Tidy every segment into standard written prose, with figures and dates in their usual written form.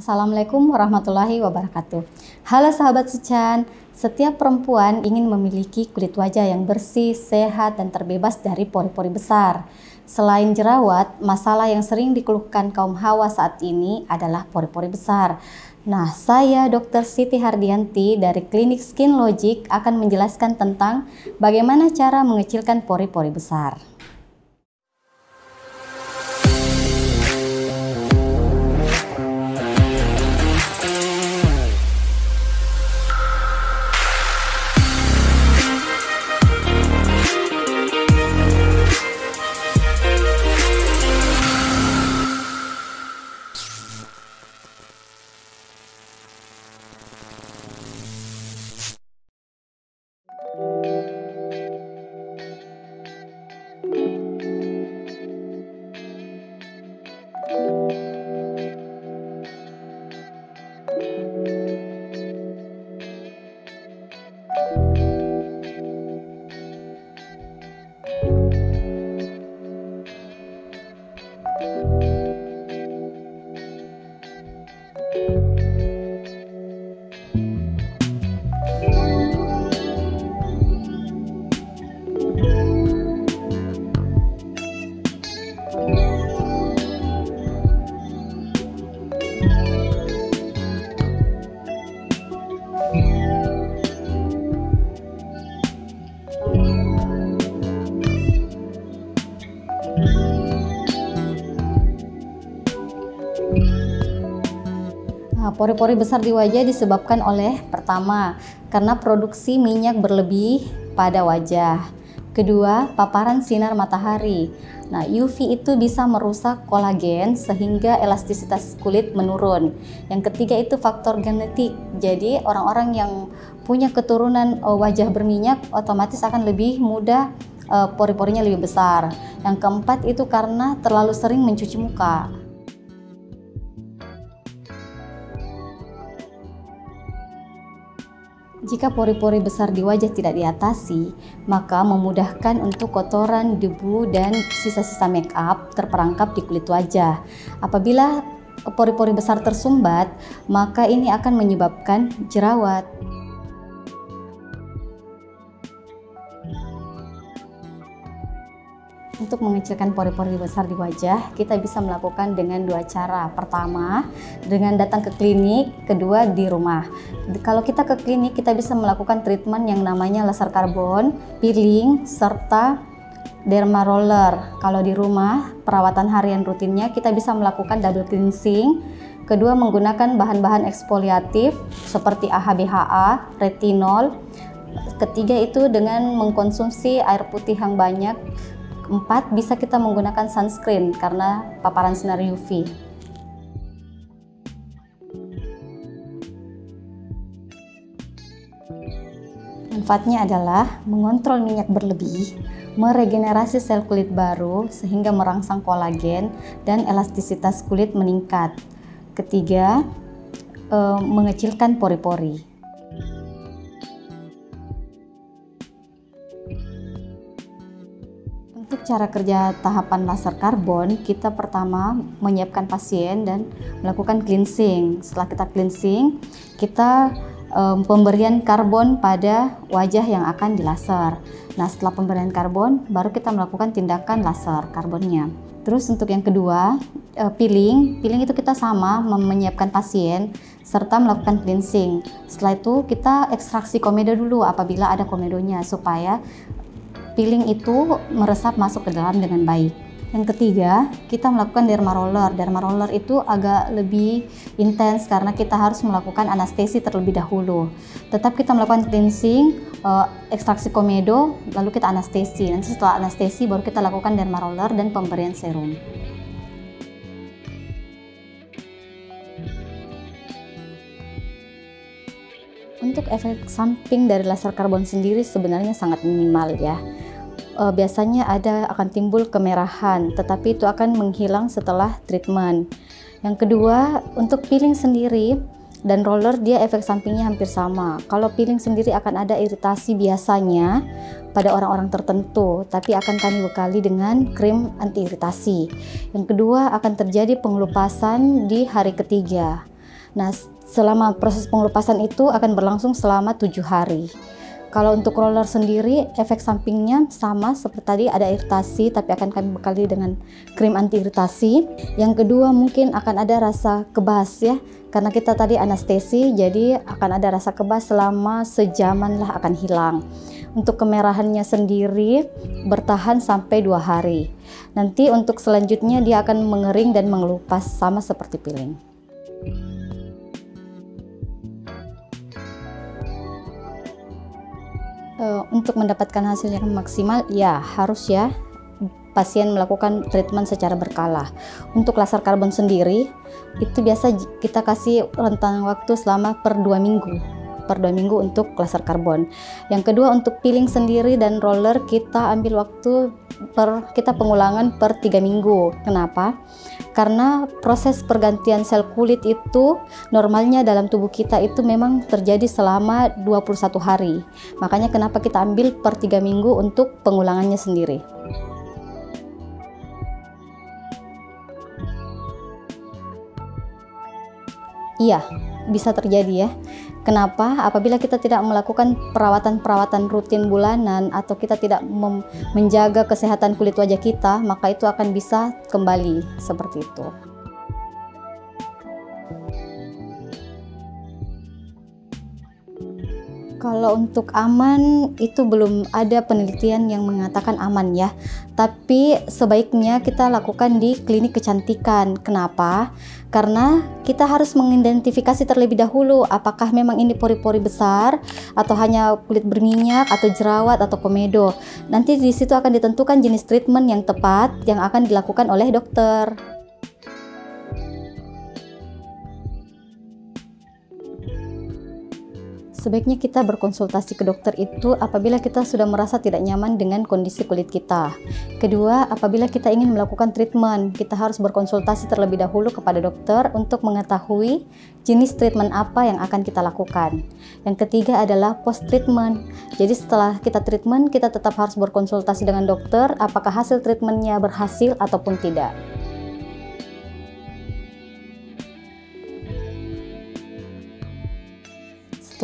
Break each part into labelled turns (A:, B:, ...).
A: Assalamualaikum warahmatullahi wabarakatuh. Halo sahabat Sucan, setiap perempuan ingin memiliki kulit wajah yang bersih, sehat, dan terbebas dari pori-pori besar. Selain jerawat, masalah yang sering dikeluhkan kaum hawa saat ini adalah pori-pori besar. Nah, saya Dr. Siti Hardianti dari Klinik Skin Logic akan menjelaskan tentang bagaimana cara mengecilkan pori-pori besar. Pori-pori besar di wajah disebabkan oleh pertama, karena produksi minyak berlebih pada wajah. Kedua, paparan sinar matahari. Nah, UV itu bisa merusak kolagen sehingga elastisitas kulit menurun. Yang ketiga itu faktor genetik. Jadi orang-orang yang punya keturunan wajah berminyak otomatis akan lebih mudah pori-porinya lebih besar. Yang keempat itu karena terlalu sering mencuci muka. Jika pori-pori besar di wajah tidak diatasi, maka memudahkan untuk kotoran, debu, dan sisa-sisa make up terperangkap di kulit wajah. Apabila pori-pori besar tersumbat, maka ini akan menyebabkan jerawat. Untuk mengecilkan pori-pori besar di wajah, kita bisa melakukan dengan dua cara. Pertama, dengan datang ke klinik, kedua di rumah. Kalau kita ke klinik, kita bisa melakukan treatment yang namanya laser karbon, peeling, serta derma roller. Kalau di rumah, perawatan harian rutinnya kita bisa melakukan double cleansing. Kedua, menggunakan bahan-bahan eksfoliatif seperti AHA/BHA, retinol. Ketiga itu dengan mengkonsumsi air putih yang banyak. Keempat, bisa kita menggunakan sunscreen karena paparan sinar UV. Manfaatnya adalah mengontrol minyak berlebih, meregenerasi sel kulit baru sehingga merangsang kolagen dan elastisitas kulit meningkat. Ketiga, mengecilkan pori-pori. Untuk cara kerja tahapan laser karbon, kita pertama menyiapkan pasien dan melakukan cleansing. Setelah kita cleansing, kita pemberian karbon pada wajah yang akan dilaser. Nah, setelah pemberian karbon, baru kita melakukan tindakan laser karbonnya. Terus untuk yang kedua, peeling itu kita sama menyiapkan pasien serta melakukan cleansing. Setelah itu kita ekstraksi komedo dulu apabila ada komedonya supaya peeling itu meresap masuk ke dalam dengan baik. Yang ketiga, kita melakukan derma roller. Derma roller itu agak lebih intens karena kita harus melakukan anestesi terlebih dahulu. Tetap kita melakukan cleansing, ekstraksi komedo, lalu kita anestesi. Nanti setelah anestesi baru kita lakukan derma roller dan pemberian serum. Untuk efek samping dari laser karbon sendiri sebenarnya sangat minimal ya. Biasanya akan timbul kemerahan, tetapi itu akan menghilang setelah treatment. Yang kedua, untuk peeling sendiri dan roller dia efek sampingnya hampir sama. Kalau peeling sendiri akan ada iritasi biasanya pada orang-orang tertentu, tapi akan kami bekali dengan krim anti iritasi. Yang kedua, akan terjadi pengelupasan di hari ketiga. Nah, selama proses pengelupasan itu akan berlangsung selama 7 hari. Kalau untuk roller sendiri, efek sampingnya sama seperti tadi, ada iritasi, tapi akan kami bekali dengan krim anti iritasi. Yang kedua mungkin akan ada rasa kebas ya, karena kita tadi anestesi, jadi akan ada rasa kebas selama sejaman lah akan hilang. Untuk kemerahannya sendiri bertahan sampai 2 hari. Nanti untuk selanjutnya dia akan mengering dan mengelupas sama seperti peeling. Untuk mendapatkan hasil yang maksimal, ya harus ya pasien melakukan treatment secara berkala. Untuk laser karbon sendiri, itu biasa kita kasih rentang waktu selama per 2 minggu. Per 2 minggu untuk laser karbon. Yang kedua untuk peeling sendiri dan roller kita ambil waktu kita pengulangan per 3 minggu. Kenapa? Karena proses pergantian sel kulit itu normalnya dalam tubuh kita itu memang terjadi selama 21 hari. Makanya kenapa kita ambil per 3 minggu untuk pengulangannya sendiri. Iya, bisa terjadi ya. Kenapa? Apabila kita tidak melakukan perawatan-perawatan rutin bulanan atau kita tidak menjaga kesehatan kulit wajah kita, maka itu akan bisa kembali seperti itu. Kalau untuk aman, itu belum ada penelitian yang mengatakan aman ya. Tapi sebaiknya kita lakukan di klinik kecantikan. Kenapa? Karena kita harus mengidentifikasi terlebih dahulu apakah memang ini pori-pori besar atau hanya kulit berminyak atau jerawat atau komedo. Nanti di situ akan ditentukan jenis treatment yang tepat yang akan dilakukan oleh dokter. Sebaiknya kita berkonsultasi ke dokter itu apabila kita sudah merasa tidak nyaman dengan kondisi kulit kita. Kedua, apabila kita ingin melakukan treatment, kita harus berkonsultasi terlebih dahulu kepada dokter untuk mengetahui jenis treatment apa yang akan kita lakukan. Yang ketiga adalah post treatment. Jadi setelah kita treatment, kita tetap harus berkonsultasi dengan dokter apakah hasil treatmentnya berhasil ataupun tidak.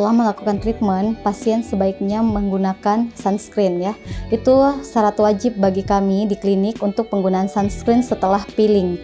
A: Setelah melakukan treatment, pasien sebaiknya menggunakan sunscreen ya. Itu syarat wajib bagi kami di klinik untuk penggunaan sunscreen setelah peeling.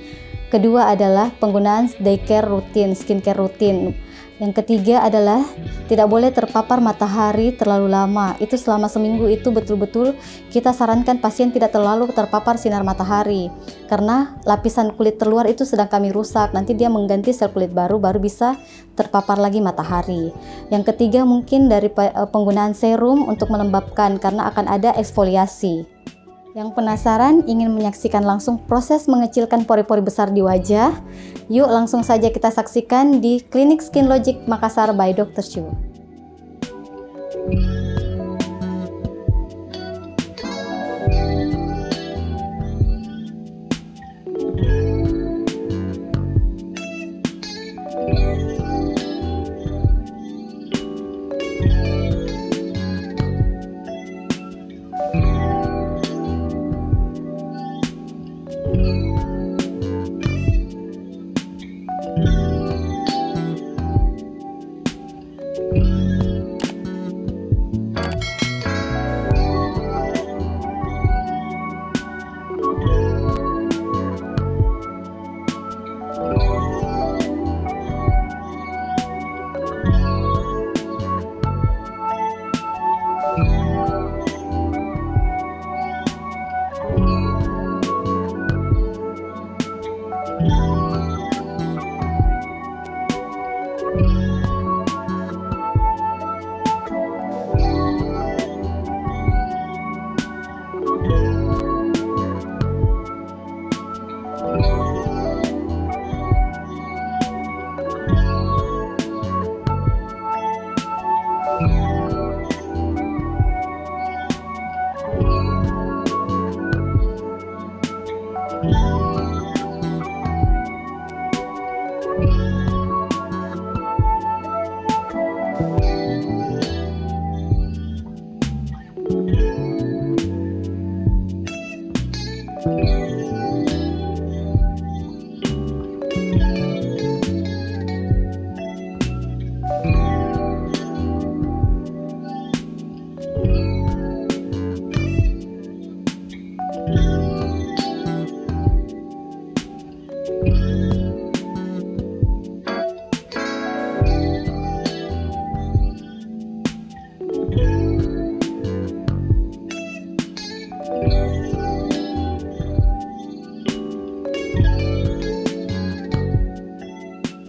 A: Kedua adalah penggunaan day care rutin, skincare rutin. Yang ketiga adalah tidak boleh terpapar matahari terlalu lama. Itu selama seminggu itu betul-betul kita sarankan pasien tidak terlalu terpapar sinar matahari. Karena lapisan kulit terluar itu sedang kami rusak. Nanti dia mengganti sel kulit baru bisa terpapar lagi matahari. Yang ketiga mungkin dari penggunaan serum untuk melembabkan karena akan ada eksfoliasi. Yang penasaran ingin menyaksikan langsung proses mengecilkan pori-pori besar di wajah? Yuk langsung saja kita saksikan di Klinik Skin Logic Makassar by Dr. Chu.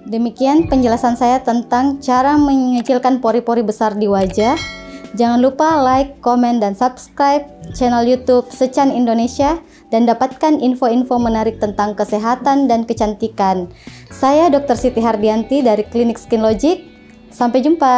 A: Demikian penjelasan saya tentang cara mengecilkan pori-pori besar di wajah. Jangan lupa like, komen, dan subscribe channel YouTube Secan Indonesia dan dapatkan info-info menarik tentang kesehatan dan kecantikan. Saya Dr. Siti Hardianti dari Klinik Skin Logic. Sampai jumpa.